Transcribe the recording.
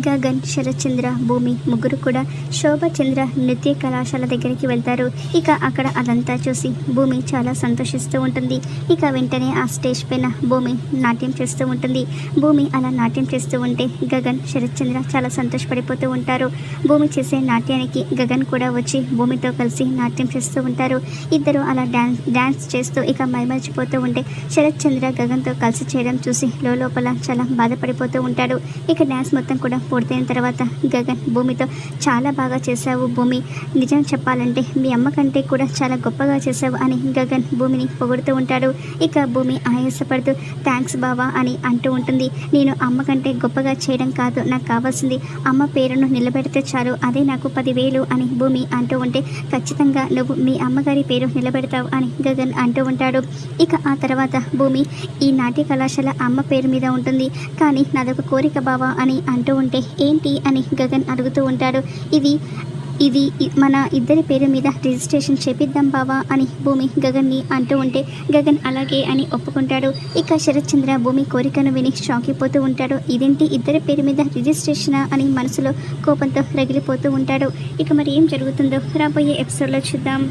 గగన్, శరత్చంద్ర, భూమి ముగ్గురు కూడా శోభచంద్ర నృత్య కళాశాల దగ్గరికి వెళ్తారు. ఇక అక్కడ అదంతా చూసి భూమి చాలా సంతోషిస్తూ ఉంటుంది. ఇక వెంటనే ఆ స్టేజ్ పైన భూమి నాట్యం చేస్తూ ఉంటుంది. భూమి అలా నాట్యం చేస్తూ ఉంటే గగన్, శరత్చంద్ర చాలా సంతోషపడిపోతూ ఉంటారు. భూమి చేసే నాట్యానికి గగన్ కూడా వచ్చి భూమితో కలిసి నాట్యం చేస్తూ ఉంటారు. ఇద్దరు అలా డ్యాన్స్ చేస్తూ ఇక మైమర్చిపోతూ ఉంటే శరత్చంద్ర గగన్తో కలిసి చేయడం చూసి లోపల చాలా బాధపడిపోతూ ఉంటాడు. ఇక డ్యాన్స్ మొత్తం కూడా పూర్తయిన తర్వాత గగన్ భూమితో చాలా బాగా చేశావు భూమి, నిజం చెప్పాలంటే మీ అమ్మ కంటే కూడా చాలా గొప్పగా చేశావు అని గగన్ భూమిని పొగుడుతూ ఉంటాడు. ఇక భూమి ఆయాసపడుతూ థ్యాంక్స్ బావా అని అంటూ ఉంటుంది. నేను అమ్మ కంటే గొప్పగా చేయడం కాదు, నాకు కావాల్సింది అమ్మ పేరును నిలబెడితే చాలు, అదే నాకు 10,000 అని భూమి అంటూ ఉంటే ఖచ్చితంగా నువ్వు మీ అమ్మగారి పేరు నిలబెడతావు అని గగన్ అంటూ ఉంటాడు. ఇక ఆ తర్వాత భూమి ఈ నాట్య కళాశాల అమ్మ పేరు మీద ఉంటుంది, కానీ నాదొక కోరిక బావా అని అంటూ ఉంటే ఏంటి అని గగన్ అడుగుతూ ఉంటాడు. ఇది మన ఇద్దరి పేరు మీద రిజిస్ట్రేషన్ చేపిద్దాం బావా అని భూమి గగన్ని అంటూ ఉంటే గగన్ అలాగే అని ఒప్పుకుంటాడు. ఇక శరత్చంద్ర భూమి కోరికను విని షాక్ అయిపోతూ ఉంటాడు. ఇదేంటి ఇద్దరి పేరు మీద రిజిస్ట్రేషనా అని మనసులో కోపంతో రగిలిపోతూ ఉంటాడు. ఇక మరి ఏం జరుగుతుందో రాబోయే ఎపిసోడ్లో చూద్దాం.